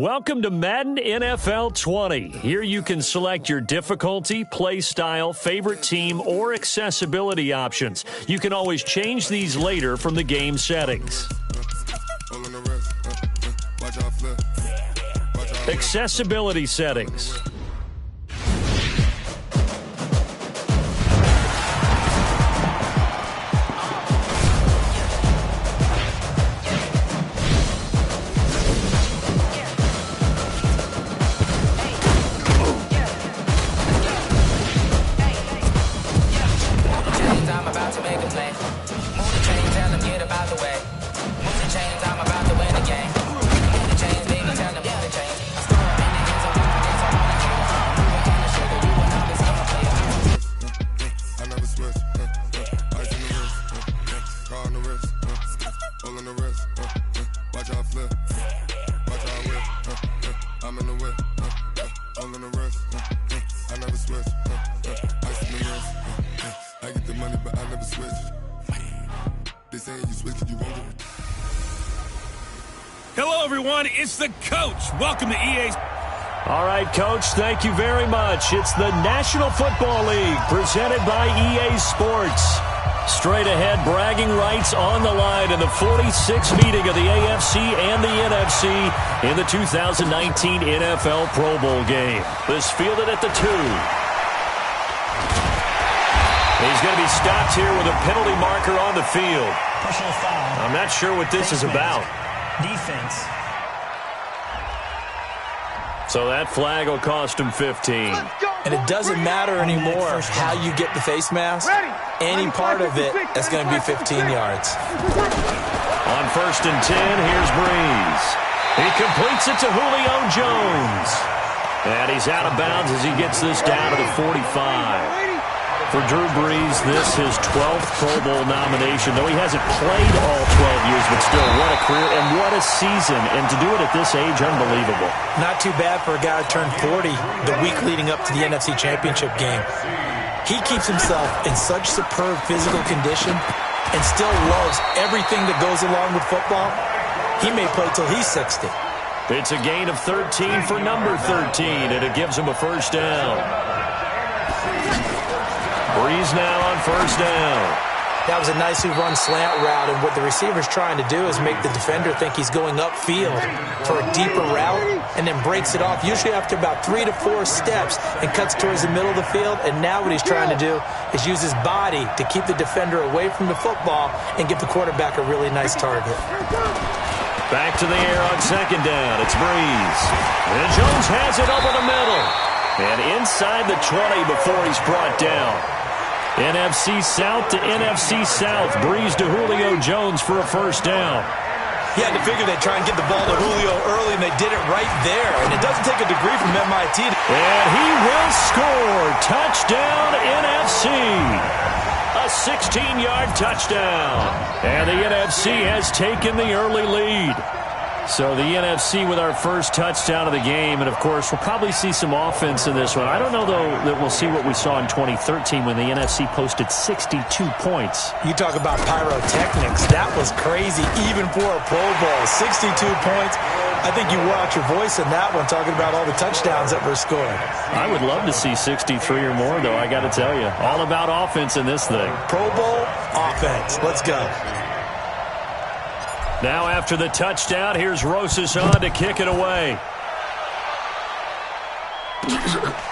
Welcome to Madden NFL 20. Here you can select your difficulty, play style, favorite team, or accessibility options. You can always change these later from the game settings. Accessibility settings. Hello, everyone. It's the coach. Welcome to EA's. All right, Coach, thank you very much. It's the National Football League presented by EA Sports. Straight ahead, bragging rights on the line in the 46th meeting of the AFC and the NFC in the 2019 NFL Pro Bowl game. This fielded at the 2. He's going to be stopped here with a penalty marker on the field. Personal foul. I'm not sure what this is about. Defense. So that flag will cost him 15. And it doesn't matter anymore how you get the face mask. Any part of it, that's going to be 15 yards. On 1st and 10, here's Breeze. He completes it to Julio Jones. And he's out of bounds as he gets this down to the 45. For Drew Brees, this his 12th Pro Bowl nomination, though he hasn't played all 12 years, but still, what a career and what a season. And to do it at this age, unbelievable. Not too bad for a guy who turned 40 the week leading up to the NFC Championship game. He keeps himself in such superb physical condition and still loves everything that goes along with football. He may play till he's 60. It's a gain of 13 for number 13, and it gives him a first down. Breeze now on first down. That was a nicely run slant route, and what the receiver's trying to do is make the defender think he's going upfield for a deeper route and then breaks it off, usually after about 3 to 4 steps, and cuts towards the middle of the field. And now what he's trying to do is use his body to keep the defender away from the football and give the quarterback a really nice target. Back to the air on second down. It's Breeze. And Jones has it over the middle. And inside the 20 before he's brought down. NFC South to NFC South. Breeze to Julio Jones for a first down. Yeah, to figure they'd try and get the ball to Julio early, and they did it right there. And it doesn't take a degree from MIT. And he will score. Touchdown, NFC. A 16-yard touchdown. And the NFC has taken the early lead. So the NFC with our first touchdown of the game. And, of course, we'll probably see some offense in this one. I don't know, though, that we'll see what we saw in 2013 when the NFC posted 62 points. You talk about pyrotechnics. That was crazy, even for a Pro Bowl. 62 points. I think you wore out your voice in that one, talking about all the touchdowns that were scored. I would love to see 63 or more, though, I got to tell you. All about offense in this thing. Pro Bowl offense. Let's go. Now after the touchdown, here's Rosas on to kick it away.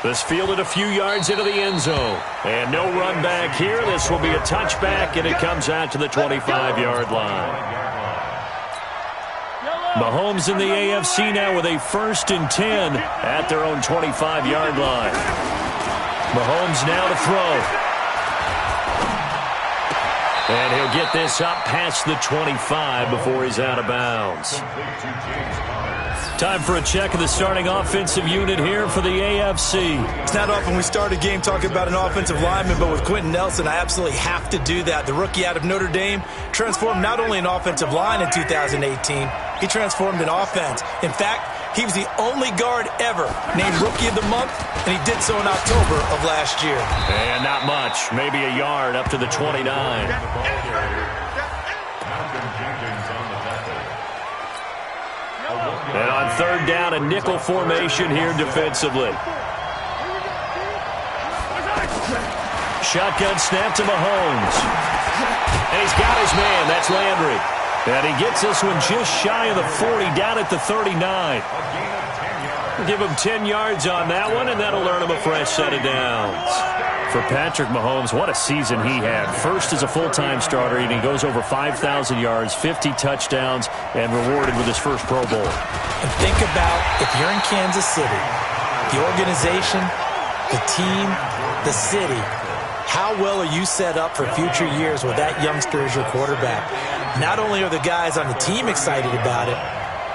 This fielded a few yards into the end zone. And no run back here. This will be a touchback, and it comes out to the 25-yard line. Mahomes in the AFC now with a 1st and 10 at their own 25-yard line. Mahomes now to throw. And he'll get this up past the 25 before he's out of bounds. Time for a check of the starting offensive unit here for the AFC. It's not often we start a game talking about an offensive lineman, but with Quentin Nelson, I absolutely have to do that. The rookie out of Notre Dame transformed not only an offensive line in 2018, he transformed an offense. In fact, he was the only guard ever named Rookie of the Month, and he did so in October of last year. And not much, maybe a yard up to the 29. And on third down and nickel formation here defensively. Shotgun snap to Mahomes. And he's got his man. That's Landry. And he gets this one just shy of the 40, down at the 39. We'll give him 10 yards on that one, and that'll earn him a fresh set of downs. For Patrick Mahomes, what a season he had. First as a full-time starter, and he goes over 5,000 yards, 50 touchdowns, and rewarded with his first Pro Bowl. And think about if you're in Kansas City, the organization, the team, the city, how well are you set up for future years with that youngster as your quarterback? Not only are the guys on the team excited about it,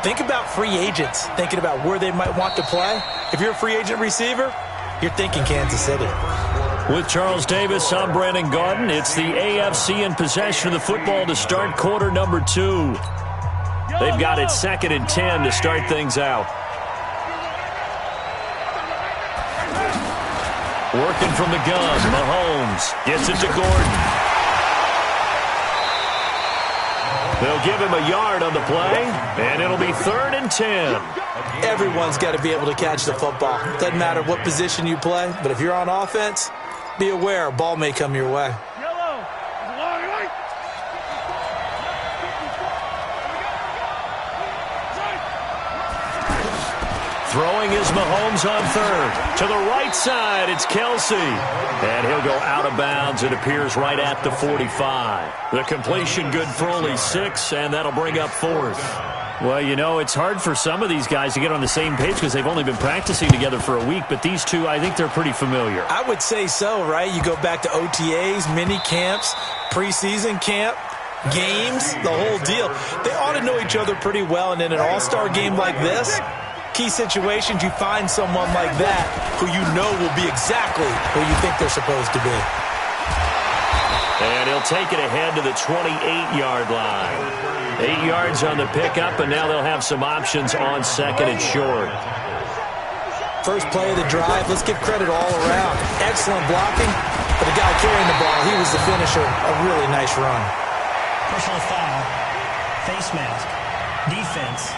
think about free agents, thinking about where they might want to play. If you're a free agent receiver, you're thinking Kansas City. With Charles Davis, I'm Brandon Gaudin. It's the AFC in possession of the football to start quarter number 2. They've got it 2nd and 10 to start things out. Working from the gun, Mahomes gets it to Gordon. They'll give him a yard on the play, and it'll be 3rd and 10. Everyone's got to be able to catch the football. Doesn't matter what position you play, but if you're on offense, be aware a ball may come your way. Throwing is Mahomes on 3rd. To the right side, it's Kelsey. And he'll go out of bounds. It appears right at the 45. The completion good for only 6, and that'll bring up 4th. Well, you know, it's hard for some of these guys to get on the same page because they've only been practicing together for a week, but these two, I think they're pretty familiar. I would say so, right? You go back to OTAs, mini camps, preseason camp, games, the whole deal. They ought to know each other pretty well, and in an all-star game like this, key situations, you find someone like that who you know will be exactly who you think they're supposed to be. And he'll take it ahead to the 28-yard line. 8 yards on the pickup, and now they'll have some options on 2nd and short. First play of the drive, let's give credit all around. Excellent blocking, but the guy carrying the ball, he was the finisher. A really nice run. Personal foul. Face mask. Defense.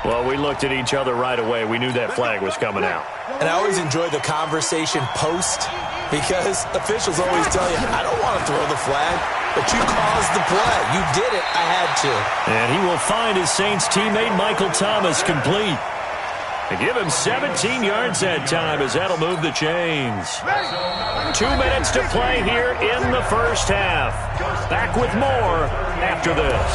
Well, we looked at each other right away. We knew that flag was coming out. And I always enjoy the conversation post because officials always tell you, I don't want to throw the flag, but you caused the play. You did it. I had to. And he will find his Saints teammate Michael Thomas complete. And give him 17 yards that time as that'll move the chains. 2 minutes to play here in the first half. Back with more after this.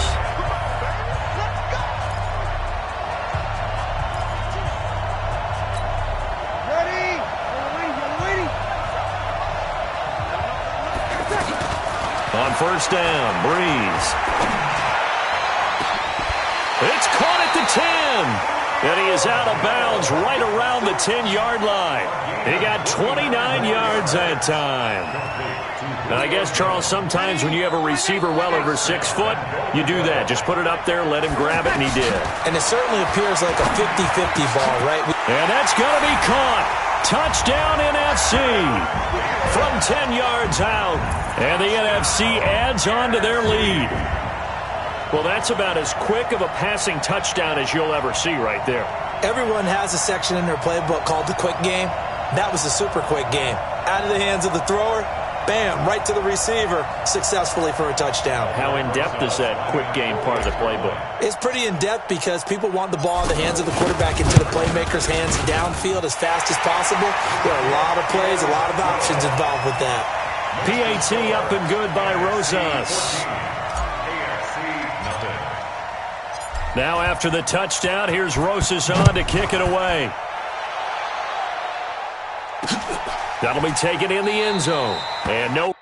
On first down, Breeze. It's caught at the 10. And he is out of bounds right around the 10-yard line. He got 29 yards that time. And I guess, Charles, sometimes when you have a receiver well over 6 foot, you do that. Just put it up there, let him grab it, and he did. And it certainly appears like a 50-50 ball, right? And that's going to be caught. Touchdown NFC from 10 yards out. And the NFC adds on to their lead. Well, that's about as quick of a passing touchdown as you'll ever see right there. Everyone has a section in their playbook called the quick game. That was a super quick game. Out of the hands of the thrower, bam, right to the receiver, successfully for a touchdown. How in-depth is that quick game part of the playbook? It's pretty in-depth because people want the ball in the hands of the quarterback into the playmaker's hands downfield as fast as possible. There are a lot of plays, a lot of options involved with that. PAT up and good by Rosas. Now after the touchdown, here's Rosas on to kick it away. That'll be taken in the end zone. And no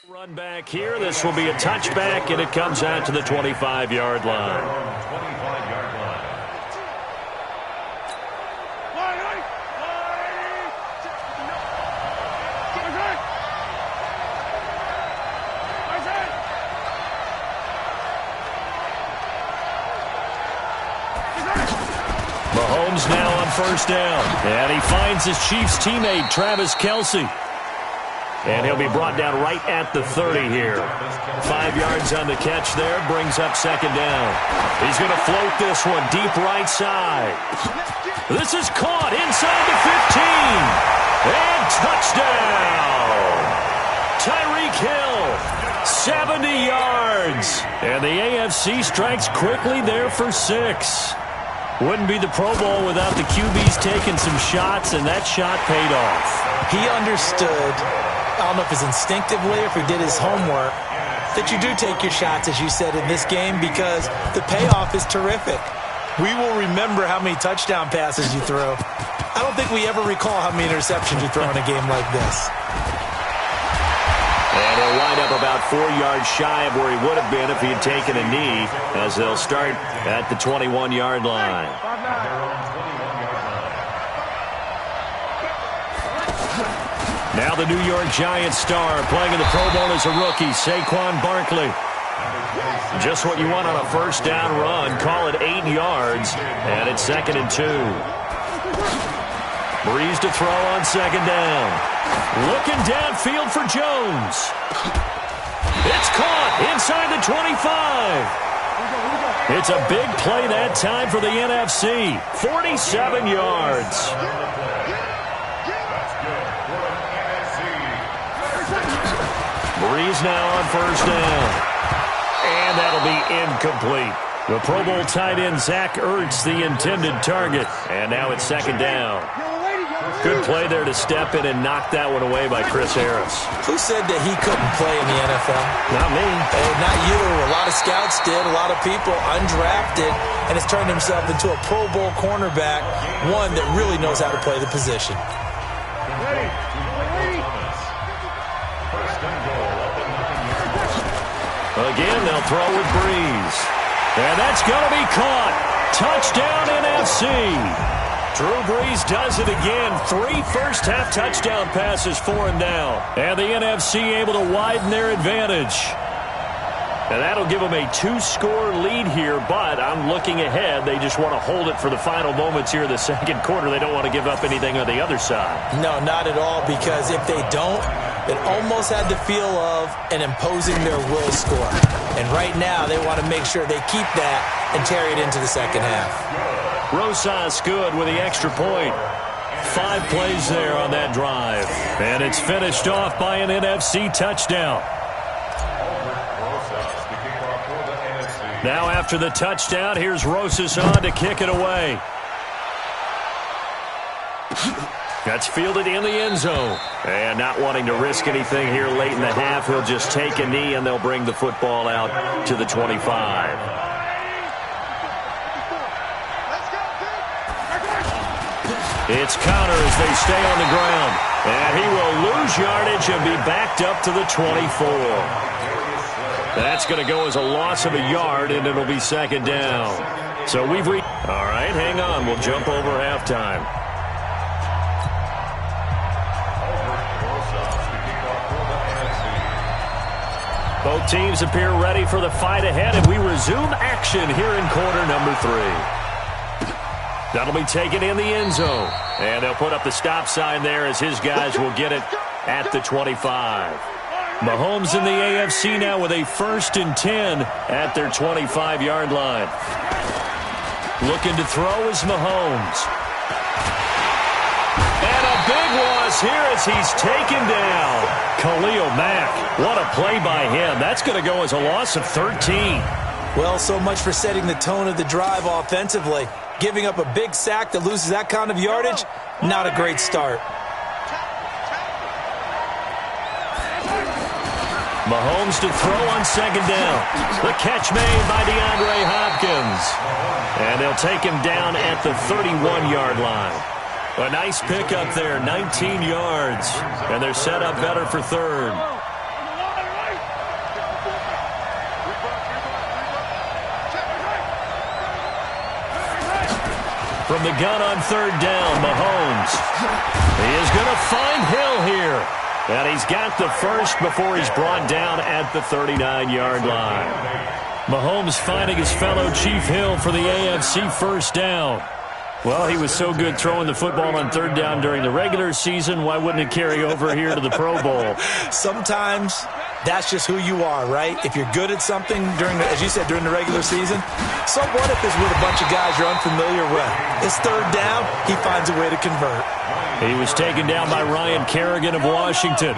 Run back here. This will be a touchback, and it comes out to the 25-yard line. Mahomes now on first down. And he finds his Chiefs teammate, Travis Kelce. And he'll be brought down right at the 30 here. 5 yards on the catch there, brings up second down. He's going to float this one deep right side. This is caught inside the 15. And touchdown! Tyreek Hill, 70 yards. And the AFC strikes quickly there for 6. Wouldn't be the Pro Bowl without the QBs taking some shots, and that shot paid off. He understood, I don't know if it's instinctively or if he did his homework, that you do take your shots, as you said, in this game because the payoff is terrific. We will remember how many touchdown passes you throw. I don't think we ever recall how many interceptions you throw in a game like this. And he'll wind up about 4 yards shy of where he would have been if he had taken a knee, as they'll start at the 21-yard line. Now the New York Giants star playing in the Pro Bowl as a rookie, Saquon Barkley. Just what you want on a first down run. Call it 8 yards, and it's 2nd and 2. Breeze to throw on second down. Looking downfield for Jones. It's caught inside the 25. It's a big play that time for the NFC. 47 yards. Breeze now on first down. And that'll be incomplete. The Pro Bowl tight end Zach Ertz, the intended target. And now it's second down. Good play there to step in and knock that one away by Chris Harris. Who said that he couldn't play in the NFL? Not me. Hey, not you. A lot of scouts did. A lot of people undrafted, and has turned himself into a Pro Bowl cornerback, one that really knows how to play the position. Again, they'll throw with Breeze. And that's going to be caught. Touchdown NFC. Drew Brees does it again. 3 first-half touchdown passes for him now. And the NFC able to widen their advantage. And that'll give them a 2-score lead here, but I'm looking ahead. They just want to hold it for the final moments here in the second quarter. They don't want to give up anything on the other side. No, not at all, because if they don't, it almost had the feel of an imposing their will score. And right now, they want to make sure they keep that and carry it into the second half. Rosas good with the extra point. 5 plays there on that drive. And it's finished off by an NFC touchdown. Now after the touchdown, here's Rosas on to kick it away. That's fielded in the end zone. And not wanting to risk anything here late in the half, he'll just take a knee and they'll bring the football out to the 25. It's Connor as they stay on the ground. And he will lose yardage and be backed up to the 24. That's going to go as a loss of a yard, and it'll be second down. So we've reached... All right, hang on. We'll jump over halftime. Both teams appear ready for the fight ahead, and we resume action here in quarter number 3. That'll be taken in the end zone. And they'll put up the stop sign there as his guys will get it at the 25. Mahomes in the AFC now with a 1st and 10 at their 25-yard line. Looking to throw is Mahomes. And a big loss here as he's taken down. Khalil Mack, what a play by him. That's going to go as a loss of 13. Well, so much for setting the tone of the drive offensively. Giving up a big sack that loses that kind of yardage, not a great start. Mahomes to throw on second down. The catch made by DeAndre Hopkins. And they'll take him down at the 31-yard line. A nice pickup there, 19 yards. And they're set up better for third. From the gun on third down, Mahomes. He is going to find Hill here. And he's got the first before he's brought down at the 39-yard line. Mahomes finding his fellow Chief Hill for the AFC first down. Well, he was so good throwing the football on third down during the regular season. Why wouldn't it carry over here to the Pro Bowl? Sometimes that's just who you are, right? If you're good at something during, as you said, during the regular season, so what if it's with a bunch of guys you're unfamiliar with? It's third down, he finds a way to convert. He was taken down by Ryan Kerrigan of Washington.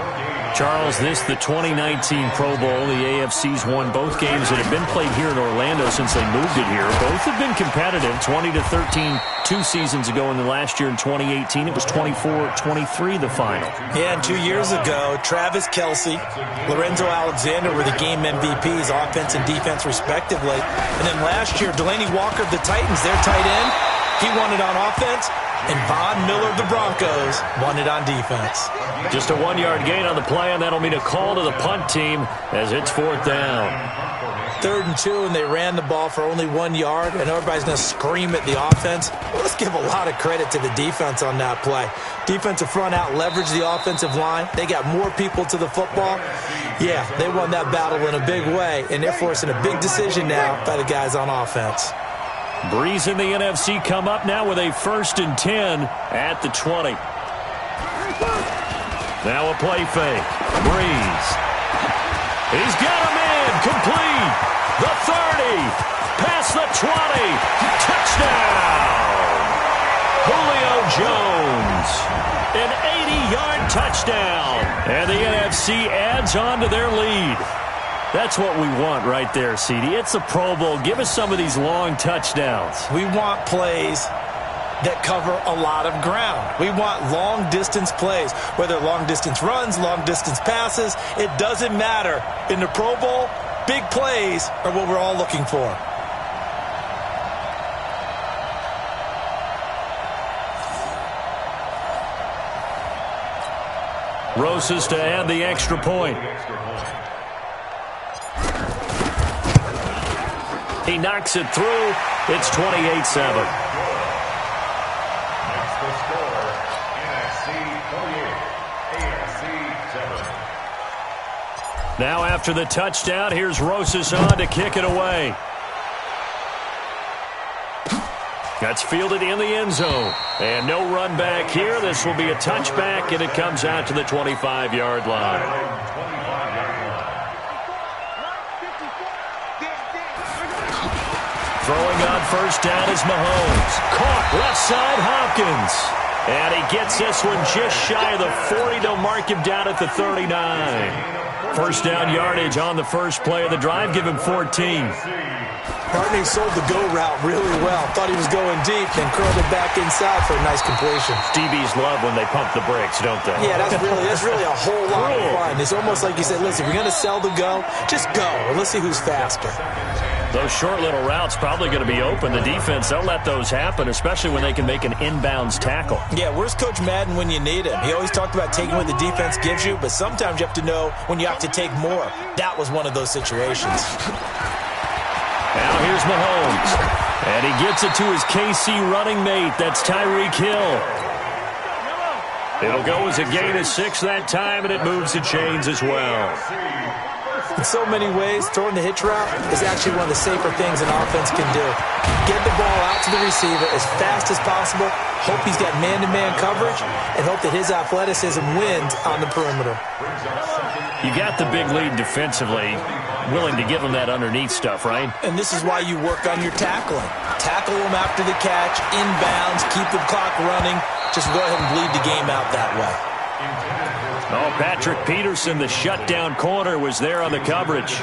Charles, this the 2019 Pro Bowl. The AFC's won both games that have been played here in Orlando since they moved it here. Both have been competitive, 20-13 2 seasons ago, and the last year in 2018 it was 24-23 the final. Yeah, and 2 years ago, Travis Kelce, Lorenzo Alexander were the game MVPs, offense and defense respectively. And then last year, Delaney Walker of the Titans, their tight end, he won it on offense. And Von Miller of the Broncos won it on defense. Just a 1-yard gain on the play, and that'll mean a call to the punt team as it's fourth down. 3rd and 2, and they ran the ball for only 1 yard, and everybody's going to scream at the offense. Well, let's give a lot of credit to the defense on that play. Defensive front out leveraged the offensive line. They got more people to the football. Yeah, they won that battle in a big way, and they're forcing a big decision now by the guys on offense. Breeze in the NFC come up now with a 1st and 10 at the 20. Now a play fake. Breeze. He's got a man. Complete. The 30. Past the 20. Touchdown. Julio Jones. An 80-yard touchdown. And the NFC adds on to their lead. That's what we want right there, CD. It's a Pro Bowl. Give us some of these long touchdowns. We want plays that cover a lot of ground. We want long-distance plays, whether long-distance runs, long-distance passes. It doesn't matter. In the Pro Bowl, big plays are what we're all looking for. Rosas to add the extra point. He knocks it through. It's 28-7. Now after the touchdown, here's Rosas on to kick it away. That's fielded in the end zone. And no run back here. This will be a touchback, and it comes out to the 25-yard line. Throwing on first down is Mahomes. Caught left side, Hopkins. And he gets this one just shy of the 40. They'll mark him down at the 39. First down yardage on the first play of the drive. Give him 14. Barney sold the go route really well. Thought he was going deep, then curled it back inside for a nice completion. DBs love when they pump the brakes, don't they? Yeah, that's really a whole lot of fun. It's almost like you said, listen, if you're going to sell the go, just go. And let's see who's faster. Those short little routes probably going to be open. The defense, they'll let those happen, especially when they can make an inbounds tackle. Yeah, where's Coach Madden when you need him? He always talked about taking what the defense gives you, but sometimes you have to know when you have to take more. That was one of those situations. Now here's Mahomes. And he gets it to his KC running mate. That's Tyreek Hill. It'll go as a gain of 6 that time, and it moves the chains as well. In so many ways, throwing the hitch route is actually one of the safer things an offense can do. Get the ball out to the receiver as fast as possible, hope he's got man-to-man coverage, and hope that his athleticism wins on the perimeter. You got the big lead defensively, willing to give him that underneath stuff, right? And this is why you work on your tackling. Tackle them after the catch, inbounds, keep the clock running. Just go ahead and bleed the game out that way. Oh, Patrick Peterson, the shutdown corner, was there on the coverage.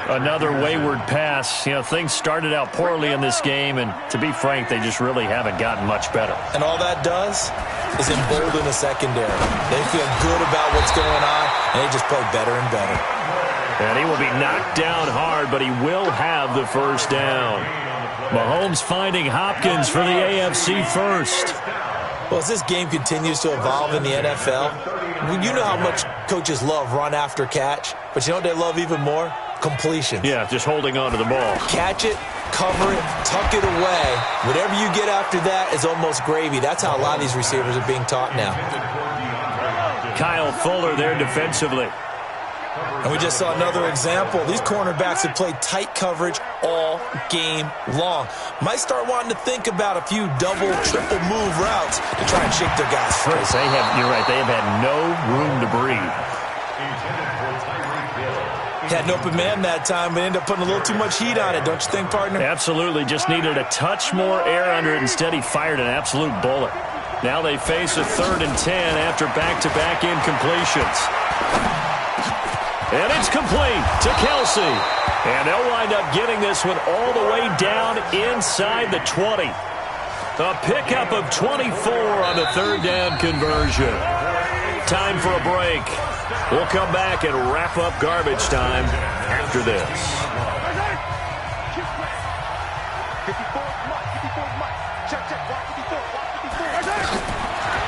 Another wayward pass. You know, things started out poorly in this game, and to be frank, they just really haven't gotten much better. And all that does is embolden the secondary. They feel good about what's going on, and they just play better and better. And he will be knocked down hard, but he will have the first down. Mahomes finding Hopkins for the AFC first. Well, as this game continues to evolve in the NFL, you know how much coaches love run after catch, but you know what they love even more? completions. Yeah, just holding on to the ball. Catch it, cover it, tuck it away. Whatever you get after that is almost gravy. That's how a lot of these receivers are being taught now. Kyle Fuller there defensively. And we just saw another example. These cornerbacks have played tight coverage all game long. Might start wanting to think about a few double, triple move routes to try and shake their guys free. You're right, they have had no room to breathe. Had an open man that time, but ended up putting a little too much heat on it, don't you think, partner? Absolutely, just needed a touch more air under it. Instead, he fired an absolute bullet. Now they face a 3rd and 10 after back-to-back incompletions. And it's complete to Kelsey. And they'll wind up getting this one all the way down inside the 20. A pickup of 24 on the 3rd down conversion. Time for a break. We'll come back and wrap up garbage time after this.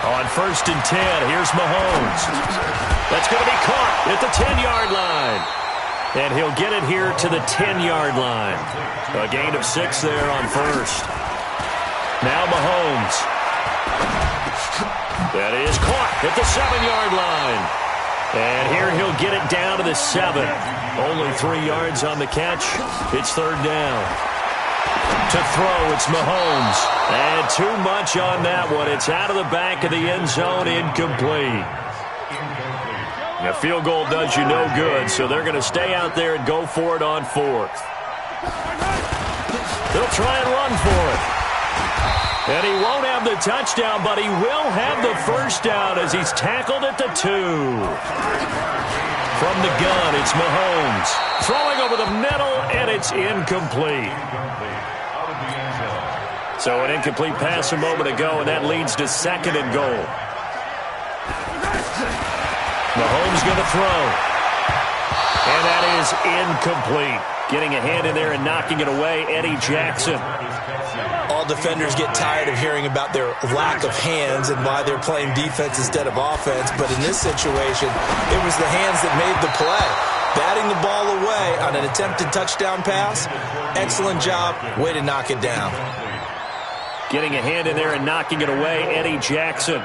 On 1st and 10, here's Mahomes. That's going to be caught at the 10-yard line. And he'll get it here to the 10-yard line. A gain of 6 there on 1st. Now Mahomes. That is caught at the 7-yard line. And here he'll get it down to the 7. Only 3 yards on the catch. It's 3rd down. To throw, it's Mahomes. And too much on that one. It's out of the back of the end zone, incomplete. A field goal does you no good, so they're going to stay out there and go for it on 4th. They'll try and run for it. And he won't have the touchdown, but he will have the 1st down as he's tackled at the 2. From the gun, it's Mahomes. Throwing over the middle, and it's incomplete. So an incomplete pass a moment ago, and that leads to 2nd and goal. Mahomes going to throw. And that is incomplete. Getting a hand in there and knocking it away, Eddie Jackson. All defenders get tired of hearing about their lack of hands and why they're playing defense instead of offense. But in this situation, it was the hands that made the play. Batting the ball away on an attempted touchdown pass. Excellent job. Way to knock it down. Getting a hand in there and knocking it away, Eddie Jackson.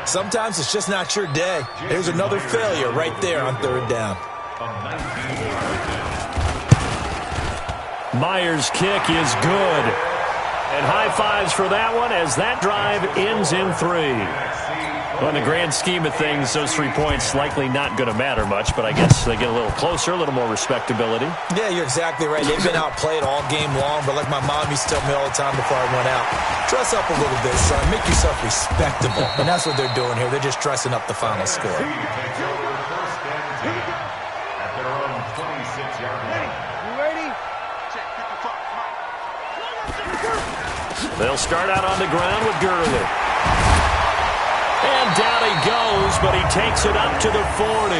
Sometimes it's just not your day. There's another failure right there on 3rd down. Myers' kick is good. And high fives for that one as that drive ends in 3. Well, in the grand scheme of things, those 3 points likely not going to matter much, but I guess they get a little closer, a little more respectability. Yeah, you're exactly right. They've been outplayed all game long, but like my mom used to tell me all the time before I went out, dress up a little bit, son. Make yourself respectable. And that's what they're doing here. They're just dressing up the final score. They'll start out on the ground with Gurley. And down he goes, but he takes it up to the 40.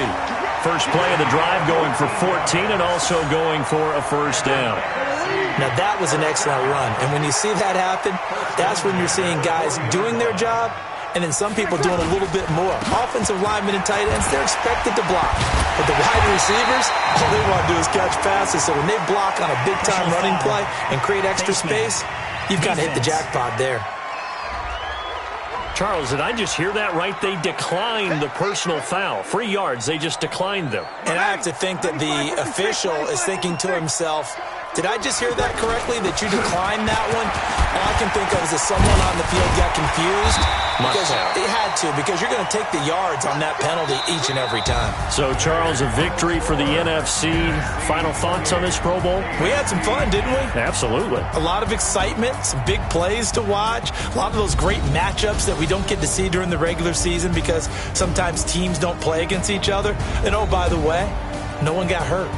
First play of the drive going for 14 and also going for a 1st down. Now that was an excellent run. And when you see that happen, that's when you're seeing guys doing their job and then some people doing a little bit more. Offensive linemen and tight ends, they're expected to block. But the wide receivers, all they want to do is catch passes. So when they block on a big-time running play and create extra space, you've got to hit the jackpot there. Charles, did I just hear that right? They declined the personal foul. 3 yards, they just declined them. And I have to think that the official is thinking to himself, did I just hear that correctly, that you declined that one? All I can think of is that someone on the field got confused. Because it had to, because you're going to take the yards on that penalty each and every time. So, Charles, a victory for the NFC. Final thoughts on this Pro Bowl? We had some fun, didn't we? Absolutely. A lot of excitement, some big plays to watch, a lot of those great matchups that we don't get to see during the regular season because sometimes teams don't play against each other. And, oh, by the way, no one got hurt.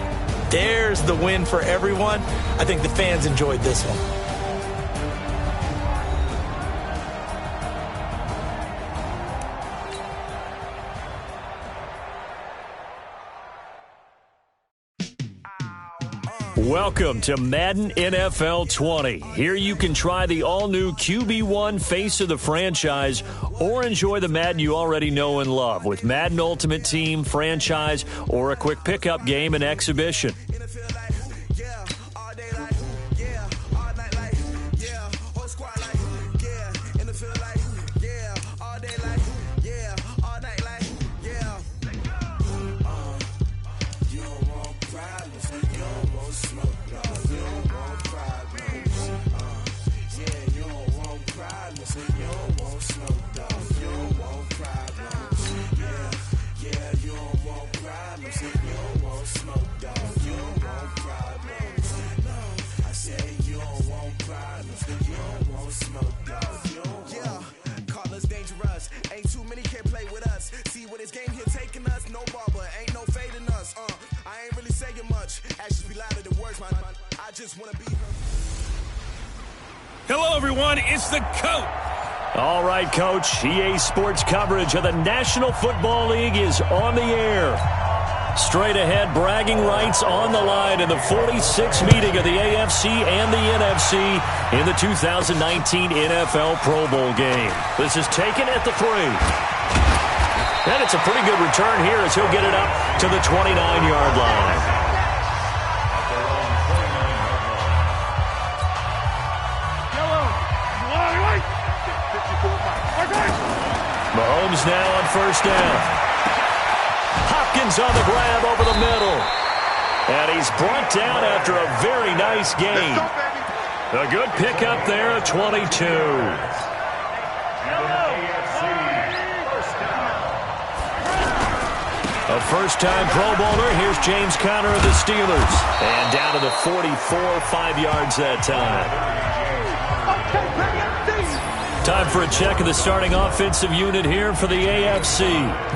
There's the win for everyone. I think the fans enjoyed this one. Welcome to Madden NFL 20. Here you can try the all-new QB1 face of the franchise or enjoy the Madden you already know and love with Madden Ultimate Team, franchise, or a quick pickup game and exhibition. Hello, everyone. It's the coach. All right, Coach. EA Sports coverage of the National Football League is on the air. Straight ahead, bragging rights on the line in the 46th meeting of the AFC and the NFC in the 2019 NFL Pro Bowl game. This is taken at the 3. And it's a pretty good return here as he'll get it up to the 29-yard line. Mahomes now on first down. Hopkins on the grab over the middle. And he's brought down after a very nice gain. A good pickup there at 22. A first-time Pro Bowler. Here's James Conner of the Steelers. And down to the 44, 5 yards that time. Time for a check of the starting offensive unit here for the AFC.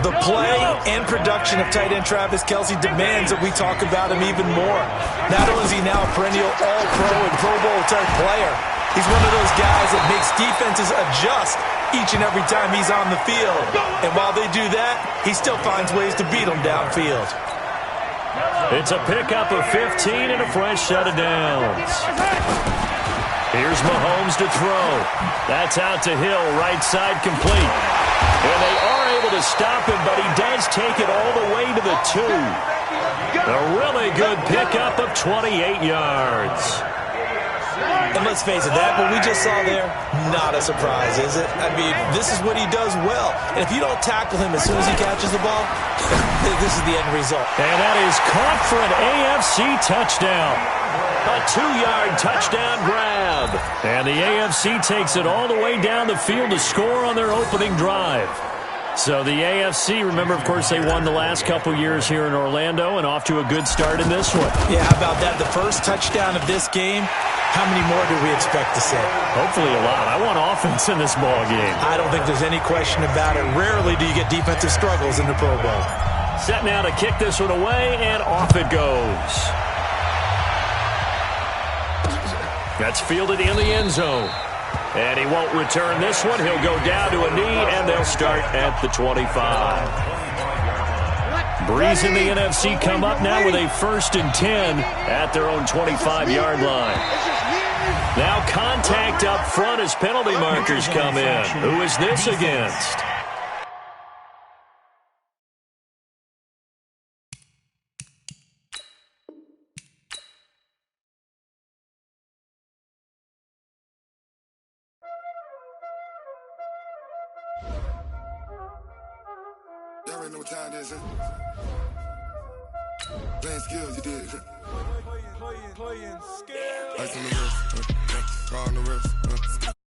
The play and production of tight end Travis Kelce demands that we talk about him even more. Not only is he now a perennial all-pro and Pro Bowl-type player, he's one of those guys that makes defenses adjust each and every time he's on the field. And while they do that, he still finds ways to beat them downfield. It's a pickup of 15 and a fresh set of downs. Here's Mahomes to throw. That's out to Hill, right side complete. And they are able to stop him, but he does take it all the way to the 2. A really good pickup of 28 yards. And let's face it, that what we just saw there, not a surprise, is it? I mean, this is what he does well. And if you don't tackle him as soon as he catches the ball, this is the end result. And that is caught for an AFC touchdown. A 2-yard touchdown grab. And the AFC takes it all the way down the field to score on their opening drive. So the AFC, remember, of course, they won the last couple years here in Orlando and off to a good start in this one. Yeah, how about that? The first touchdown of this game, how many more do we expect to see? Hopefully a lot. I want offense in this ball game. I don't think there's any question about it. Rarely do you get defensive struggles in the Pro Bowl. Set now to kick this one away, and off it goes. That's fielded in the end zone. And he won't return this one. He'll go down to a knee, and they'll start at the 25. Breeze and the NFC come up now with a 1st and 10 at their own 25-yard line. Now contact up front as penalty markers come in. Who is this against? Y'all already know what time it is, huh? Playing skills, you did. Playing skills. Ice on the wrist, car on the wrist.